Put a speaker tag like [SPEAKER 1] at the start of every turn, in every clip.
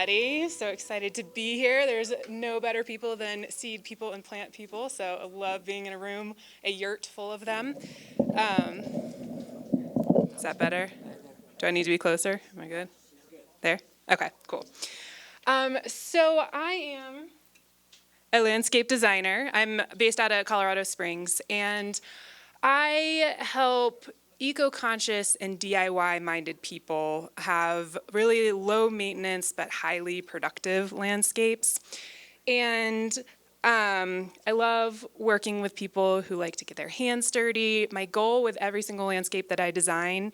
[SPEAKER 1] everybody. So excited to be here. There's no better people than seed people and plant people, so I love being in a room, a yurt full of them. Is that better? Do I need to be closer? Am I good? There? Okay, cool. So I am a landscape designer. I'm based out of Colorado Springs, and I help eco-conscious and DIY-minded people have really low maintenance but highly productive landscapes. And I love working with people who like to get their hands dirty. My goal with every single landscape that I design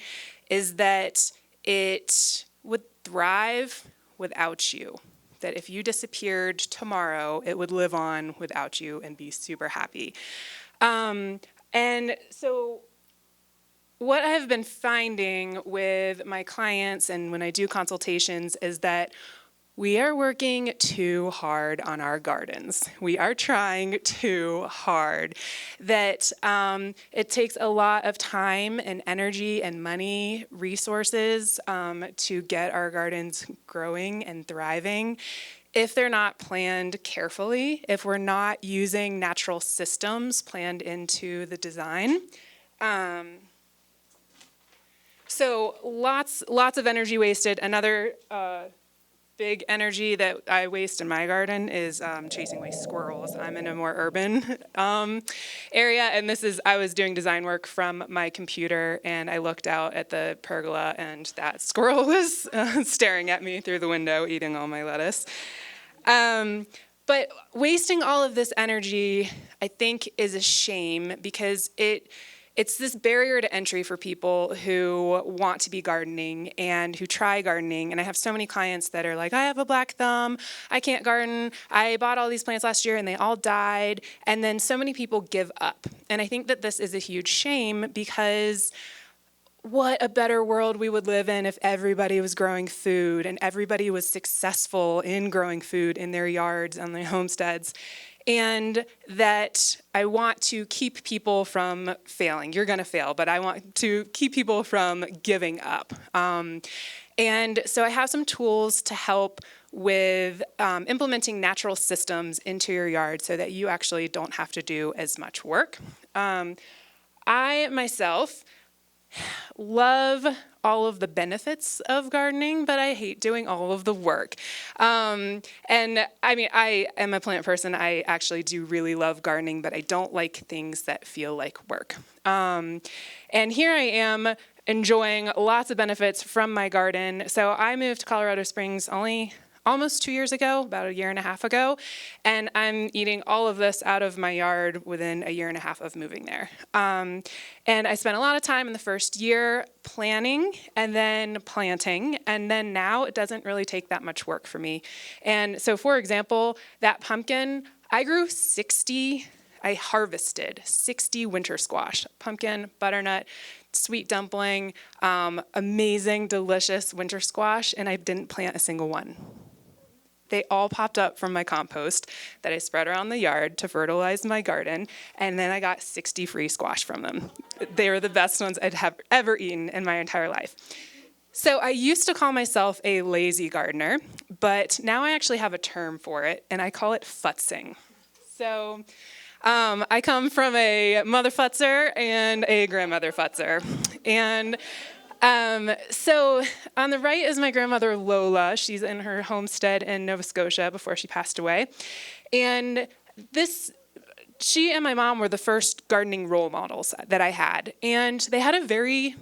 [SPEAKER 1] is that it would thrive without you. That if you disappeared tomorrow, it would live on without you and be super happy. And so what I've been finding with my clients and when I do consultations is that we are working too hard on our gardens. We are trying too hard. That it takes a lot of time and energy and money, resources to get our gardens growing and thriving. If they're not planned carefully, if we're not using natural systems planned into the design. So lots of energy wasted. Another big energy that I waste in my garden is chasing away squirrels. I'm in a more urban area, and I was doing design work from my computer, and I looked out at the pergola, and that squirrel was staring at me through the window, eating all my lettuce. But wasting all of this energy, I think, is a shame because it's this barrier to entry for people who want to be gardening and who try gardening. And I have so many clients that are like, I have a black thumb, I can't garden, I bought all these plants last year and they all died. And then so many people give up. And I think that this is a huge shame because what a better world we would live in if everybody was growing food and everybody was successful in growing food in their yards and their homesteads. And that I want to keep people from failing. You're going to fail, but I want to keep people from giving up. And so I have some tools to help with implementing natural systems into your yard so that you actually don't have to do as much work. I myself love all of the benefits of gardening, but I hate doing all of the work. And I mean, I am a plant person. I actually do really love gardening, but I don't like things that feel like work. And here I am enjoying lots of benefits from my garden. So I moved to Colorado Springs only almost 2 years ago, about a year and a half ago, and I'm eating all of this out of my yard within a year and a half of moving there. And I spent a lot of time in the first year planning and then planting, and then now it doesn't really take that much work for me. And so, for example, that pumpkin, I harvested 60 winter squash, pumpkin, butternut, sweet dumpling, amazing, delicious winter squash, and I didn't plant a single one. They all popped up from my compost that I spread around the yard to fertilize my garden, and then I got 60 free squash from them. They were the best ones I'd have ever eaten in my entire life. So I used to call myself a lazy gardener, but now I actually have a term for it, and I call it futzing. So I come from a mother futzer and a grandmother futzer. And so on the right is my grandmother Lola. She's in her homestead in Nova Scotia before she passed away. And she and my mom were the first gardening role models that I had. And they had a very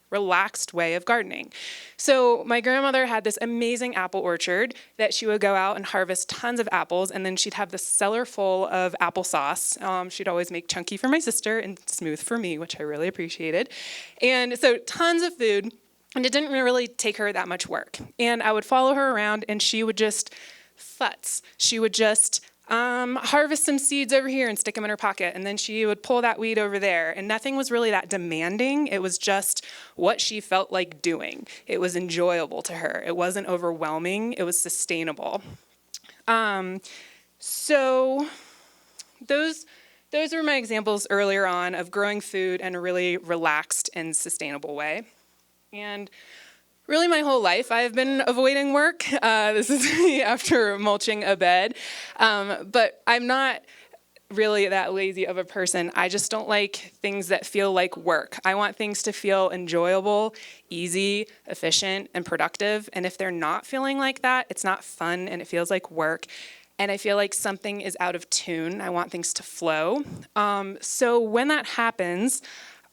[SPEAKER 1] relaxed way of gardening. So my grandmother had this amazing apple orchard that she would go out and harvest tons of apples, and then she'd have this cellar full of applesauce. She'd always make chunky for my sister and smooth for me, which I really appreciated. And so tons of food, and it didn't really take her that much work. And I would follow her around, and she would just futz. She would just harvest some seeds over here and stick them in her pocket, and then she would pull that weed over there, and nothing was really that demanding. It was just what she felt like doing. It was enjoyable to her. It wasn't overwhelming. It was sustainable. So those were my examples earlier on of growing food in a really relaxed and sustainable way. And really my whole life I've been avoiding work. This is me after mulching a bed. But I'm not really that lazy of a person. I just don't like things that feel like work. I want things to feel enjoyable, easy, efficient, and productive. And if they're not feeling like that, it's not fun and it feels like work. And I feel like something is out of tune. I want things to flow. So when that happens,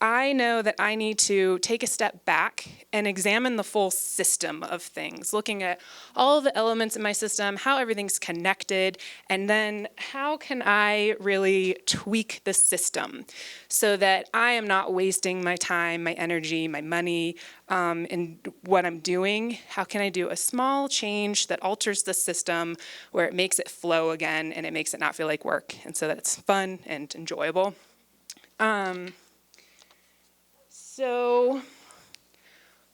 [SPEAKER 1] I know that I need to take a step back and examine the full system of things, looking at all the elements in my system, how everything's connected, and then how can I really tweak the system so that I am not wasting my time, my energy, my money in what I'm doing. How can I do a small change that alters the system where it makes it flow again and it makes it not feel like work, and so that it's fun and enjoyable. So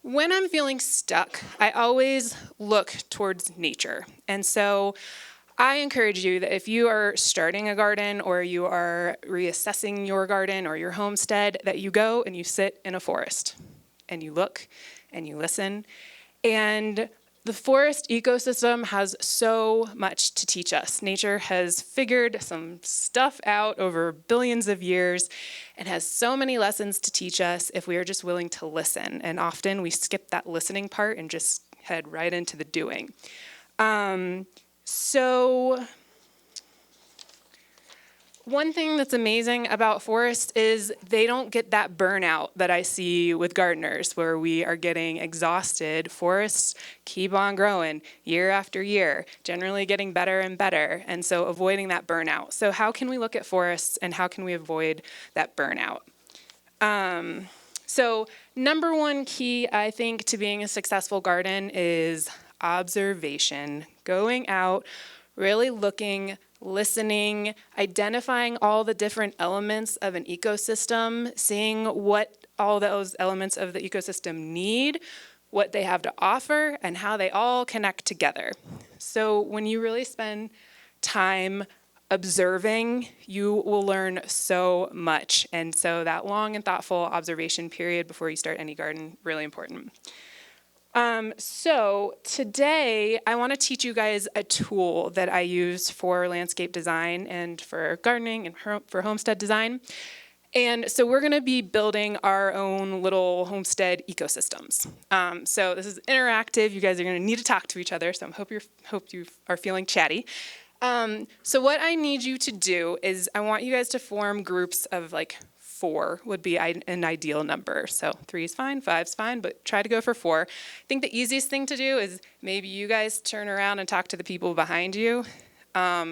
[SPEAKER 1] when I'm feeling stuck, I always look towards nature. And so I encourage you that if you are starting a garden or you are reassessing your garden or your homestead, that you go and you sit in a forest and you look and you listen. And the forest ecosystem has so much to teach us. Nature has figured some stuff out over billions of years and has so many lessons to teach us if we are just willing to listen. And often we skip that listening part and just head right into the doing. So one thing that's amazing about forests is they don't get that burnout that I see with gardeners, where we are getting exhausted. Forests keep on growing year after year, generally getting better and better, and so avoiding that burnout. So how can we look at forests and how can we avoid that burnout? So number one key, I think, to being a successful garden is observation. Going out, really looking, listening, identifying all the different elements of an ecosystem, seeing what all those elements of the ecosystem need, what they have to offer, and how they all connect together. So when you really spend time observing, you will learn so much. And so that long and thoughtful observation period before you start any garden, really important. So today I want to teach you guys a tool that I use for landscape design and for gardening and for homestead design. And so we're going to be building our own little homestead ecosystems. So this is interactive. You guys are going to need to talk to each other. So I hope you are feeling chatty. So what I need you to do is I want you guys to form groups of like 4 would be an ideal number. So 3 is fine, 5 is fine, but try to go for 4. I think the easiest thing to do is maybe you guys turn around and talk to the people behind you.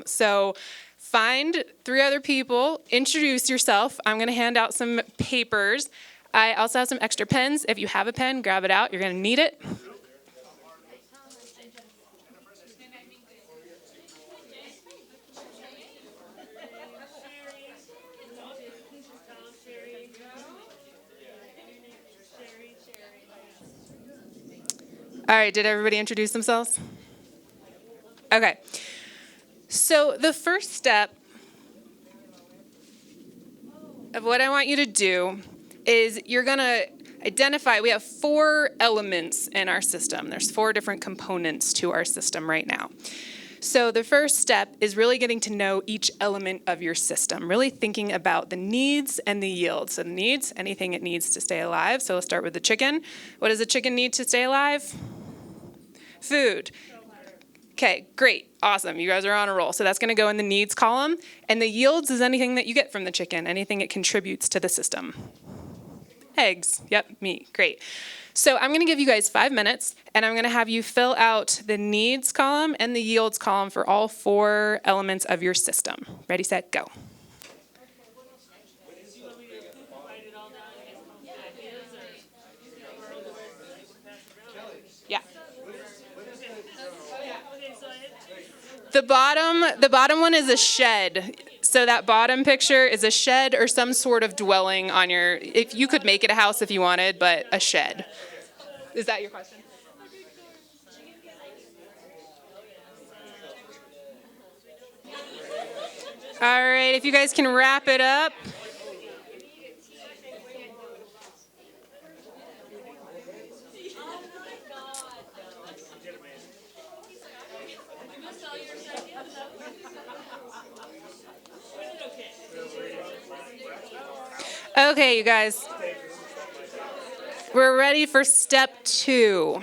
[SPEAKER 1] So find 3 other people, introduce yourself. I'm going to hand out some papers. I also have some extra pens. If you have a pen, grab it out. You're going to need it. All right, did everybody introduce themselves? Okay. So the first step of what I want you to do is you're going to identify, we have 4 elements in our system. There's 4 different components to our system right now. So the first step is really getting to know each element of your system, really thinking about the needs and the yield. So the needs, anything it needs to stay alive. So let's start with the chicken. What does a chicken need to stay alive? Food. Okay, great, awesome. You guys are on a roll. So that's going to go in the needs column. And the yields is anything that you get from the chicken, anything it contributes to the system. Eggs, yep, meat, great. So I'm going to give you guys 5 minutes, and I'm going to have you fill out the needs column and the yields column for all 4 elements of your system. Ready, set, go. Yeah. The bottom one is a shed. So that bottom picture is a shed or some sort of dwelling on your, if you could make it a house if you wanted, but a shed. Is that your question? All right, if you guys can wrap it up. Okay, you guys. We're ready for step 2.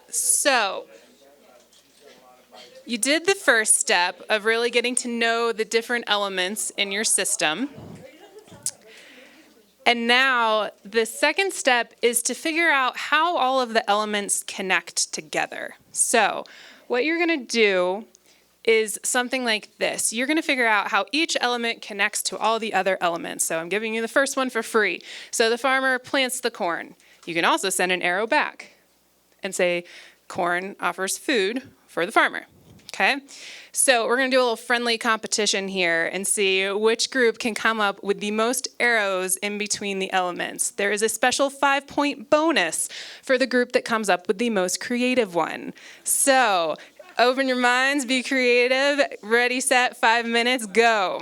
[SPEAKER 1] So, you did the first step of really getting to know the different elements in your system. And now the second step is to figure out how all of the elements connect together. So, what you're going to do is something like this. You're going to figure out how each element connects to all the other elements. So I'm giving you the first one for free. So the farmer plants the corn. You can also send an arrow back and say, corn offers food for the farmer. Okay? So we're going to do a little friendly competition here and see which group can come up with the most arrows in between the elements. There is a special 5-point bonus for the group that comes up with the most creative one. So open your minds, be creative, ready, set, 5 minutes, go.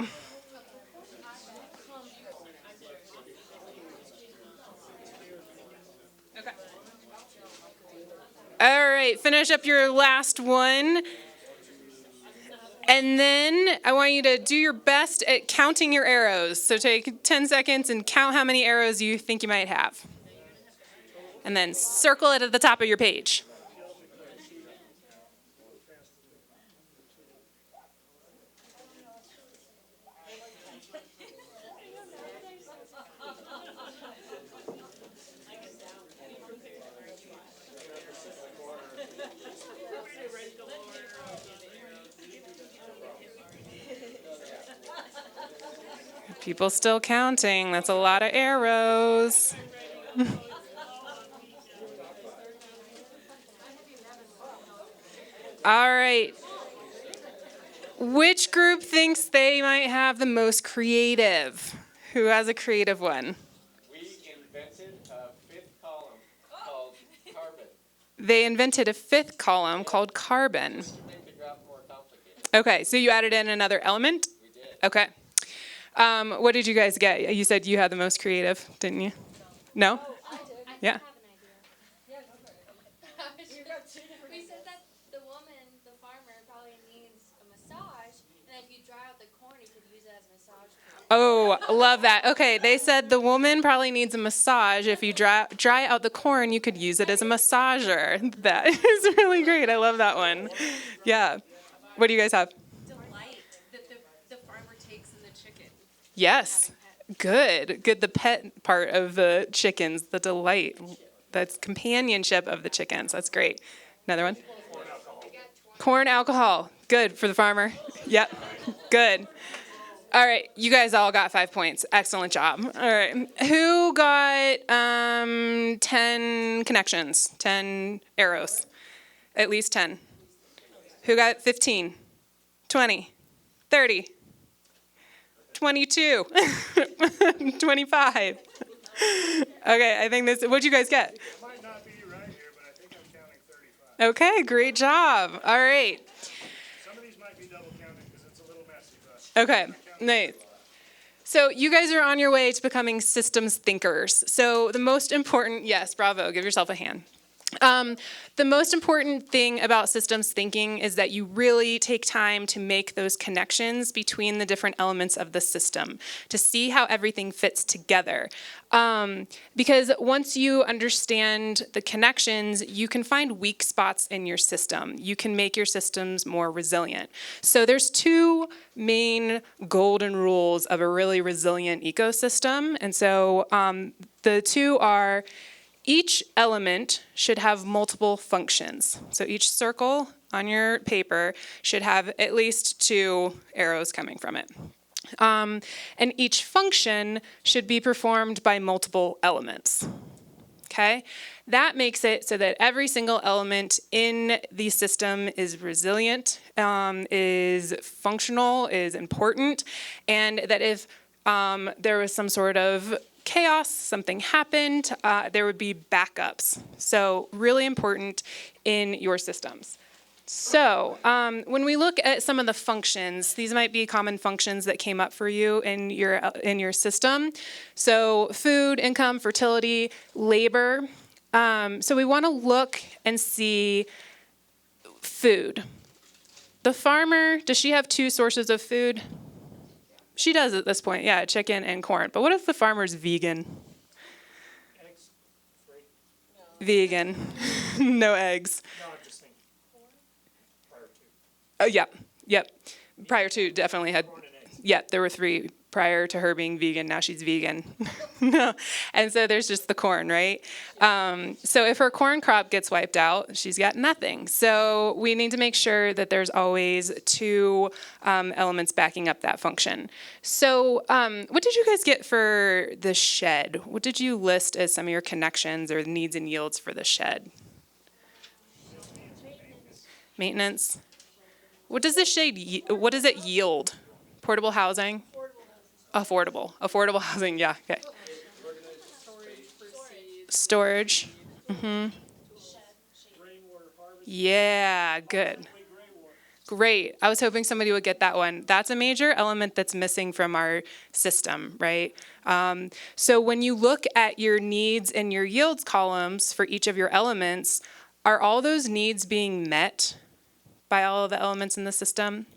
[SPEAKER 1] Okay. All right, finish up your last one. And then I want you to do your best at counting your arrows. So take 10 seconds and count how many arrows you think you might have. And then circle it at the top of your page. People still counting. That's a lot of arrows. All right. Which group thinks they might have the most creative? Who has a creative one?
[SPEAKER 2] We invented a fifth column called carbon.
[SPEAKER 1] They invented a 5th column called carbon.
[SPEAKER 2] To make the graph more complicated.
[SPEAKER 1] Okay, so you added in another element?
[SPEAKER 2] We did.
[SPEAKER 1] Okay. What did you guys get? You said you had the most creative, didn't you? No?
[SPEAKER 3] I did.
[SPEAKER 1] Yeah.
[SPEAKER 3] I have an idea. We said that the woman, the farmer, probably needs a massage, and if you dry out the corn, you could use it as a massage.
[SPEAKER 1] Oh, love that. Okay, they said the woman probably needs a massage. If you dry out the corn, you could use it as a massager. That is really great. I love that one. Yeah. What do you guys have?
[SPEAKER 4] Delight that the farmer takes in the chicken.
[SPEAKER 1] Yes. Good. Good. The pet part of the chickens, the delight. That's companionship of the chickens. That's great. Another one? Corn alcohol. Good for the farmer. Yep. Good. All right. You guys all got 5 points. Excellent job. All right. Who got 10 connections? 10 arrows? At least 10. Who got 15? 20? 30? 22? 25? Okay, I think this, what'd you guys get?
[SPEAKER 5] Might not be right here, but I think I'm counting 35.
[SPEAKER 1] Okay, great job. All right.
[SPEAKER 5] Some of these might be double counted because it's a little messy, but
[SPEAKER 1] Okay, nice. So you guys are on your way to becoming systems thinkers. So the most important, yes, bravo, give yourself a hand. The most important thing about systems thinking is that you really take time to make those connections between the different elements of the system, to see how everything fits together. Because once you understand the connections, you can find weak spots in your system. You can make your systems more resilient. So there's 2 main golden rules of a really resilient ecosystem. And so the 2 are, each element should have multiple functions. So each circle on your paper should have at least 2 arrows coming from it. And each function should be performed by multiple elements. Okay? That makes it so that every single element in the system is resilient, is functional, is important, and that if there was some sort of chaos, something happened, there would be backups. So really important in your systems. So when we look at some of the functions, these might be common functions that came up for you in your system. So food, income, fertility, labor. So we want to look and see food. The farmer, does she have 2 sources of food? She does at this point, yeah, chicken and corn. But what if the farmer's vegan?
[SPEAKER 5] Eggs, free.
[SPEAKER 1] Vegan. No eggs.
[SPEAKER 5] No, I'm just thinking. Prior to.
[SPEAKER 1] Oh, yep. Prior to definitely had,
[SPEAKER 5] Corn and eggs.
[SPEAKER 1] yep, there were 3 prior to her being vegan. Now she's vegan. No. And so there's just the corn, right? So if her corn crop gets wiped out, she's got nothing. So we need to make sure that there's always 2 elements backing up that function. So what did you guys get for the shed? What did you list as some of your connections or needs and yields for the shed? Maintenance. What does the shed, what does it yield? Portable housing? Affordable housing, yeah, okay. Storage.
[SPEAKER 5] Rainwater harvest.
[SPEAKER 1] Yeah, good.
[SPEAKER 5] Big rainwater.
[SPEAKER 1] Great. I was hoping somebody would get that one. That's a major element that's missing from our system, right? So when you look at your needs and your yields columns for each of your elements, are all those needs being met by all of the elements in the system?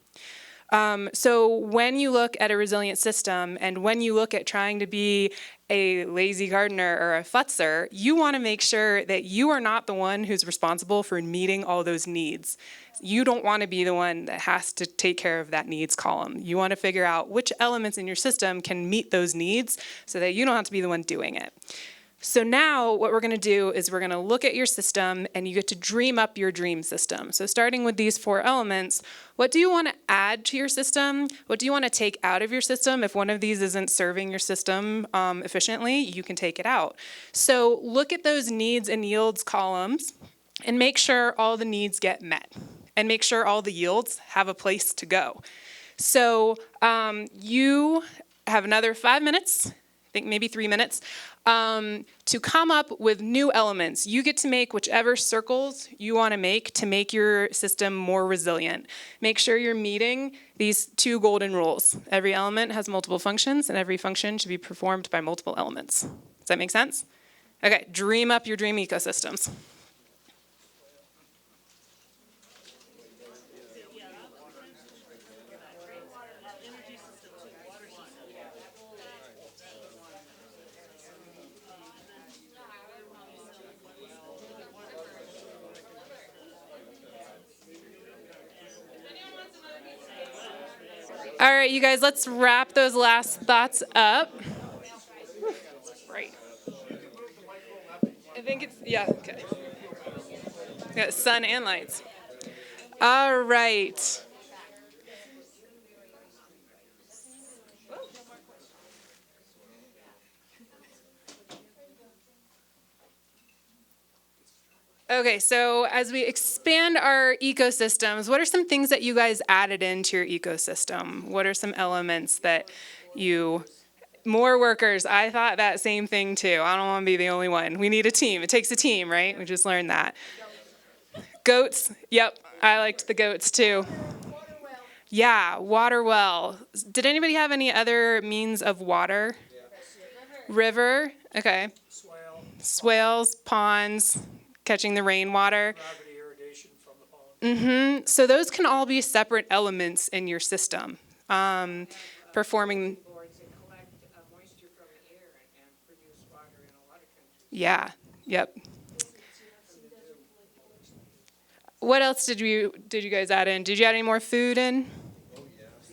[SPEAKER 1] So when you look at a resilient system and when you look at trying to be a lazy gardener or a futzer, you want to make sure that you are not the one who's responsible for meeting all those needs. You don't want to be the one that has to take care of that needs column. You want to figure out which elements in your system can meet those needs so that you don't have to be the one doing it. So now what we're going to do is we're going to look at your system and you get to dream up your dream system. So starting with these 4 elements, what do you want to add to your system? What do you want to take out of your system? If one of these isn't serving your system efficiently, you can take it out. So look at those needs and yields columns and make sure all the needs get met and make sure all the yields have a place to go. So you have another 5 minutes, I think maybe 3 minutes, to come up with new elements. You get to make whichever circles you want to make your system more resilient. Make sure you're meeting these 2 golden rules. Every element has multiple functions, and every function should be performed by multiple elements. Does that make sense? Okay, dream up your dream ecosystems. All right, you guys, let's wrap those last thoughts up. Right. I think it's, yeah, okay. Got sun and lights. All right. Okay, so as we expand our ecosystems, what are some things that you guys added into your ecosystem? What are some elements that you, more workers, I thought that same thing too. I don't want to be the only one. We need a team. It takes a team, right? We just learned that. Goats, yep, I liked the goats too. Yeah, water well. Did anybody have any other means of water? River, okay. Swales, ponds, catching the rainwater.
[SPEAKER 5] Gravity irrigation from the pond.
[SPEAKER 1] So those can all be separate elements in your system. Performing,
[SPEAKER 6] Boards that collect moisture from the air and produce water in a lot of countries.
[SPEAKER 1] yeah, yep. What else did you guys add in? Did you add any more food in?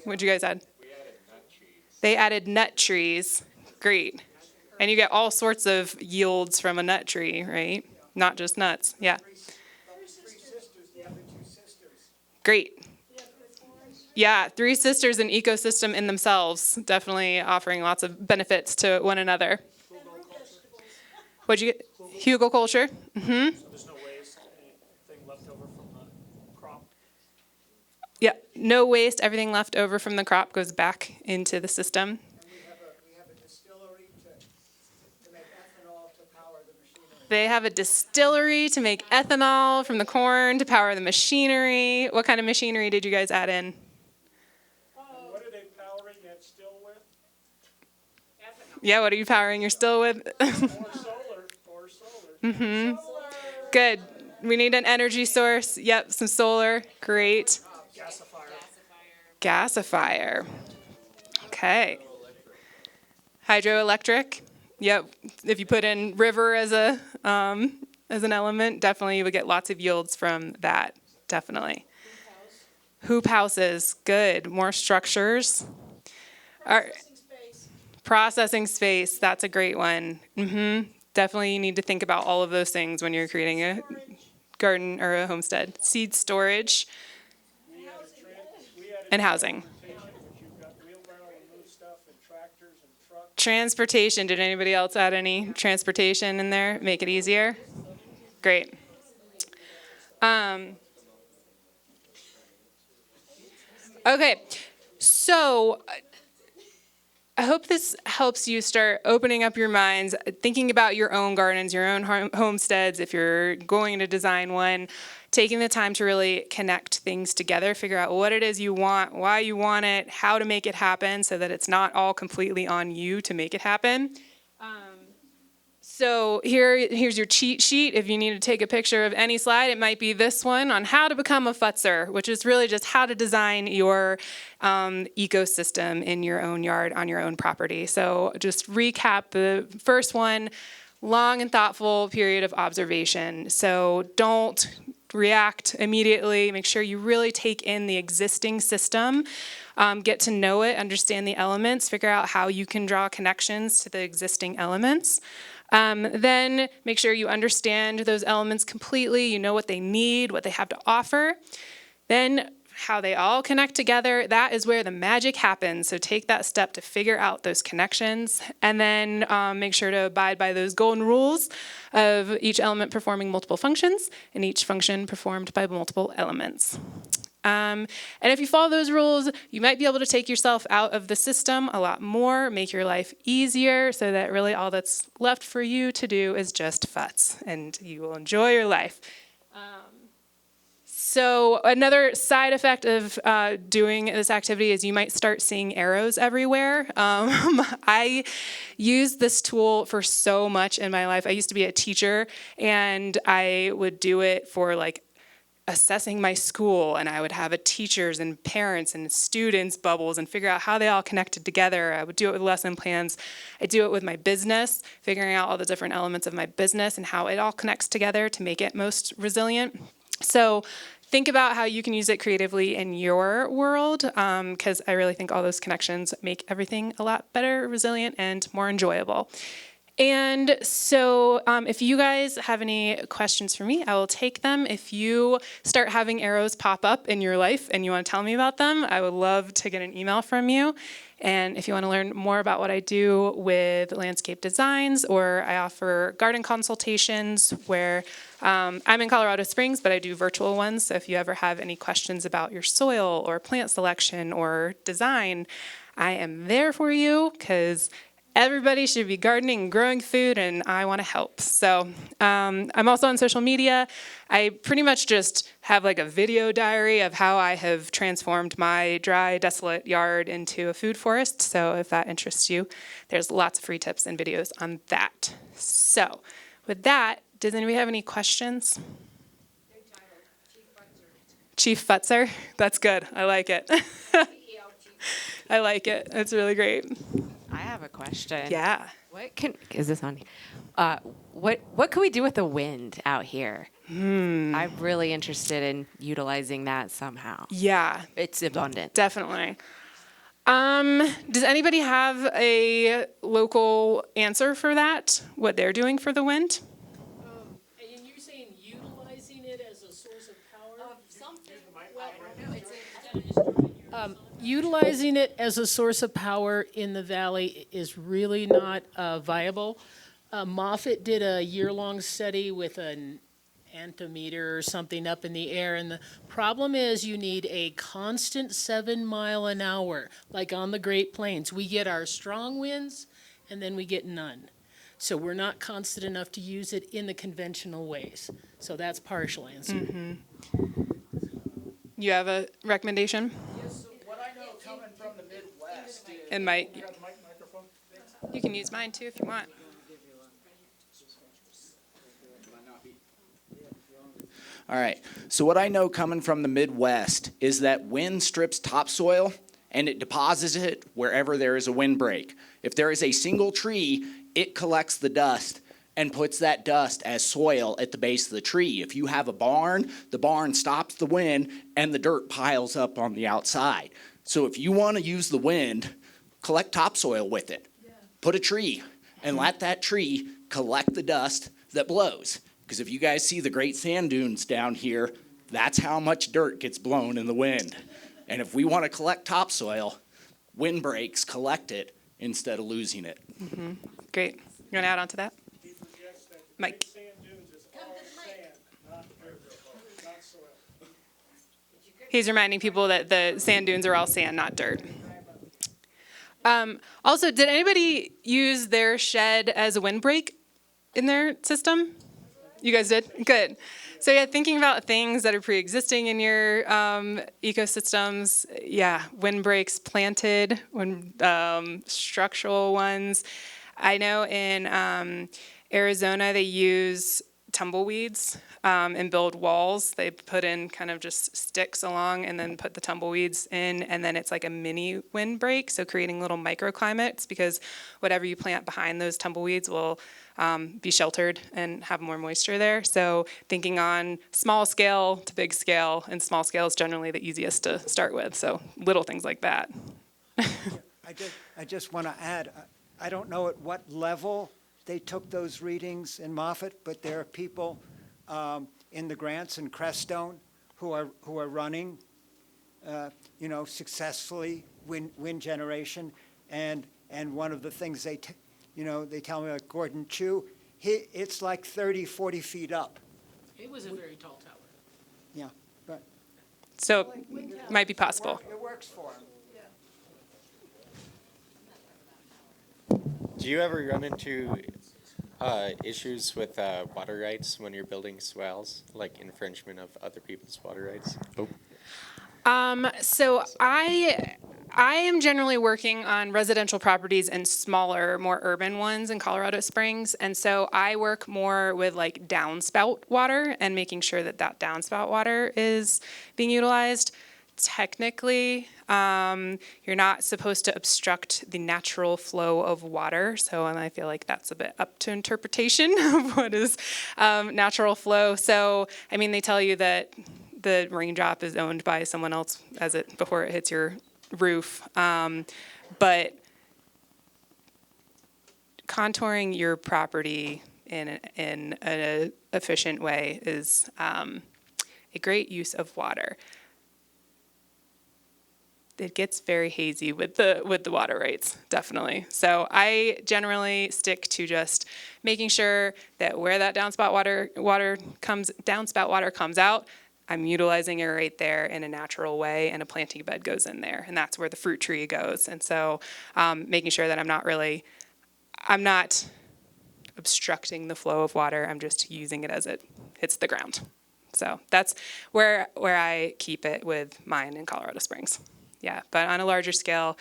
[SPEAKER 1] What'd you guys add?
[SPEAKER 2] We added nut trees.
[SPEAKER 1] They added nut trees. Great. And you get all sorts of yields from a nut tree, right? Not just nuts. Yeah.
[SPEAKER 5] 3 sisters, the other 2 sisters.
[SPEAKER 1] Great. Yeah, 3 sisters, an ecosystem in themselves, definitely offering lots of benefits to one another. What'd you get? Hugelculture.
[SPEAKER 5] So there's no waste, anything left over from the crop.
[SPEAKER 1] Yeah, no waste. Everything left over from the crop goes back into the system.
[SPEAKER 6] We have a distillery to make ethanol to power the machinery.
[SPEAKER 1] They have a distillery to make ethanol from the corn to power the machinery. What kind of machinery did you guys add in?
[SPEAKER 5] And what are they powering that still with?
[SPEAKER 1] Yeah, what are you powering your still with?
[SPEAKER 5] Or solar.
[SPEAKER 1] Good. We need an energy source. Yep, some solar. Great.
[SPEAKER 5] Gasifier.
[SPEAKER 1] Gasifier. Okay. Hydroelectric. Yep. If you put in river as as an element, definitely you would get lots of yields from that. Definitely. Hoop houses. Good. More structures. Processing space. That's a great one. Definitely you need to think about all of those things when you're creating a garden or a homestead. Seed storage and housing.
[SPEAKER 5] You've got wheelbarrow and move stuff and tractors and trucks.
[SPEAKER 1] Transportation. Did anybody else add any transportation in there? Make it easier? Great. Okay, so I hope this helps you start opening up your minds, thinking about your own gardens, your own homesteads, if you're going to design one, taking the time to really connect things together, figure out what it is you want, why you want it, how to make it happen so that it's not all completely on you to make it happen. So here's your cheat sheet. If you need to take a picture of any slide, it might be this one on how to become a futzer, which is really just how to design your ecosystem in your own yard on your own property. So just recap the first one, long and thoughtful period of observation. So don't react immediately. Make sure you really take in the existing system, get to know it, understand the elements, figure out how you can draw connections to the existing elements. Then make sure you understand those elements completely, you know what they need, what they have to offer. Then how they all connect together, that is where the magic happens. So take that step to figure out those connections, and then make sure to abide by those golden rules of each element performing multiple functions and each function performed by multiple elements. And if you follow those rules, you might be able to take yourself out of the system a lot more, make your life easier, so that really all that's left for you to do is just futz, and you will enjoy your life. So another side effect of doing this activity is you might start seeing arrows everywhere. I use this tool for so much in my life. I used to be a teacher, and I would do it for like assessing my school, and I would have a teachers and parents and students bubbles and figure out how they all connected together. I would do it with lesson plans. I do it with my business, figuring out all the different elements of my business and how it all connects together to make it most resilient. So think about how you can use it creatively in your world, because I really think all those connections make everything a lot better, resilient, and more enjoyable. And so if you guys have any questions for me, I will take them. If you start having arrows pop up in your life and you want to tell me about them, I would love to get an email from you. And if you want to learn more about what I do with landscape designs, or I offer garden consultations where I'm in Colorado Springs, but I do virtual ones. So if you ever have any questions about your soil or plant selection or design, I am there for you, because everybody should be gardening and growing food, and I want to help. So I'm also on social media. I pretty much just have like a video diary of how I have transformed my dry, desolate yard into a food forest. So if that interests you, there's lots of free tips and videos on that. So with that, does anybody have any questions? Chief Futzer. That's good. I like it. I like it. It's really great.
[SPEAKER 7] I have a question.
[SPEAKER 1] Yeah.
[SPEAKER 7] Is this on? What can we do with the wind out here? I'm really interested in utilizing that somehow.
[SPEAKER 1] Yeah.
[SPEAKER 7] It's abundant.
[SPEAKER 1] Definitely. Does anybody have a local answer for that? What they're doing for the wind?
[SPEAKER 8] And you're saying utilizing it as a source of power? Utilizing it as a source of power in the valley is really not viable. Moffett did a year-long study with an antimeter or something up in the air, and the problem is you need a constant 7 mile an hour, like on the Great Plains. We get our strong winds, and then we get none. So we're not constant enough to use it in the conventional ways. So that's partial answer.
[SPEAKER 1] You have a recommendation?
[SPEAKER 6] Yes, so what I know coming from the Midwest is.
[SPEAKER 1] It might.
[SPEAKER 5] You got the microphone?
[SPEAKER 1] You can use mine too if you want.
[SPEAKER 9] All right. So what I know coming from the Midwest is that wind strips topsoil and it deposits it wherever there is a windbreak. If there is a single tree, it collects the dust and puts that dust as soil at the base of the tree. If you have a barn, the barn stops the wind and the dirt piles up on the outside. So if you want to use the wind, collect topsoil with it. Put a tree and let that tree collect the dust that blows. Because if you guys see the great sand dunes down here, that's how much dirt gets blown in the wind. And if we want to collect topsoil, windbreaks collect it instead of losing it.
[SPEAKER 1] Great. You want to add on to that?
[SPEAKER 5] He projects that the
[SPEAKER 1] Mike.
[SPEAKER 5] Great Sand Dunes is all sand, not dirt, not soil.
[SPEAKER 1] He's reminding people that the sand dunes are all sand, not dirt. Also, did anybody use their shed as a windbreak in their system? You guys did? Good. So yeah, thinking about things that are pre-existing in your ecosystems, yeah, windbreaks planted, structural ones. I know in Arizona they use tumbleweeds and build walls. They put in kind of just sticks along and then put the tumbleweeds in, and then it's like a mini windbreak, so creating little microclimates, because whatever you plant behind those tumbleweeds will be sheltered and have more moisture there. So thinking on small scale to big scale, and small scale is generally the easiest to start with, so little things like that.
[SPEAKER 6] I just want to add, I don't know at what level they took those readings in Moffett, but there are people in the grants in Crestone who are running, successfully wind generation, and one of the things they tell me, like Gordon Chu, it's like 30, 40 feet up.
[SPEAKER 8] It was a very tall tower.
[SPEAKER 6] Yeah, but
[SPEAKER 1] So might be possible.
[SPEAKER 6] it works for them.
[SPEAKER 2] Do you ever run into issues with water rights when you're building swales, like infringement of other people's water rights?
[SPEAKER 1] So I am generally working on residential properties and smaller, more urban ones in Colorado Springs. And so I work more with like downspout water and making sure that that downspout water is being utilized. Technically, you're not supposed to obstruct the natural flow of water. So, and I feel like that's a bit up to interpretation of what is natural flow. So, I mean, they tell you that the raindrop is owned by someone else before it hits your roof. But contouring your property in an efficient way is a great use of water. It gets very hazy with the water rights, definitely. So I generally stick to just making sure that where that downspout water comes out, I'm utilizing it right there in a natural way, and a planting bed goes in there, and that's where the fruit tree goes. And so making sure that I'm not obstructing the flow of water. I'm just using it as it hits the ground. So that's where I keep it with mine in Colorado Springs. Yeah, but on a larger scale,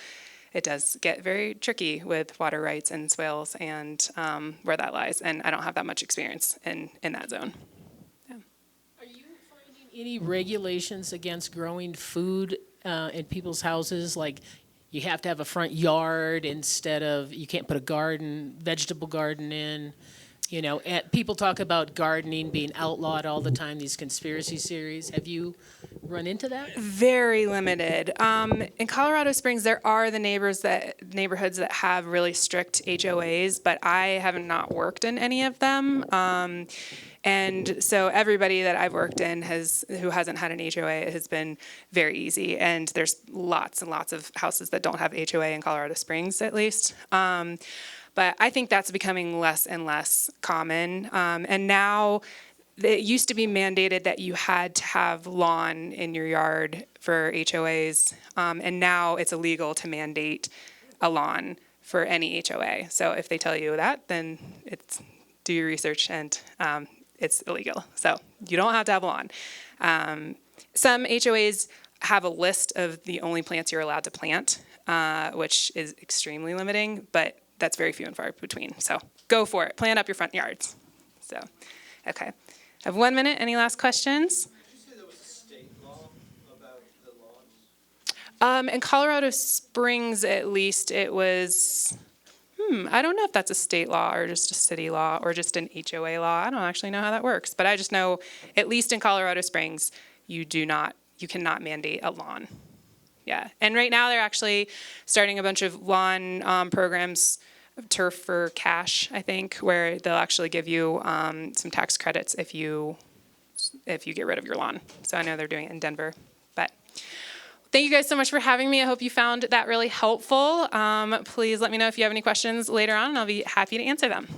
[SPEAKER 1] it does get very tricky with water rights and swales and where that lies. And I don't have that much experience in that zone. Yeah.
[SPEAKER 8] Are you finding any regulations against growing food in people's houses? Like you have to have a front yard instead of, you can't put a vegetable garden in. And people talk about gardening being outlawed all the time, these conspiracy theories. Have you run into that?
[SPEAKER 1] Very limited. In Colorado Springs, there are the neighborhoods that have really strict HOAs, but I have not worked in any of them. And so everybody that I've worked in who hasn't had an HOA, it has been very easy. And there's lots and lots of houses that don't have HOA in Colorado Springs, at least. But I think that's becoming less and less common. And now it used to be mandated that you had to have lawn in your yard for HOAs. And now it's illegal to mandate a lawn for any HOA. So if they tell you that, then do your research, and it's illegal. So you don't have to have a lawn. Some HOAs have a list of the only plants you're allowed to plant, which is extremely limiting, but that's very few and far between. So go for it. Plant up your front yards. So, okay. I have 1 minute. Any last questions?
[SPEAKER 10] Did you say there was a state law about the
[SPEAKER 1] In Colorado Springs, at least, it was, I don't know if that's a state law or just a city law or just an HOA law. I don't actually know how that works, but I just know, at least in Colorado Springs, you cannot mandate a lawn. Yeah, and right now they're actually starting a bunch of lawn programs, turf for cash, I think, where they'll actually give you some tax credits if you get rid of your lawn. So I know they're doing it in Denver, but thank you guys so much for having me. I hope you found that really helpful. Please let me know if you have any questions later on, and I'll be happy to answer them.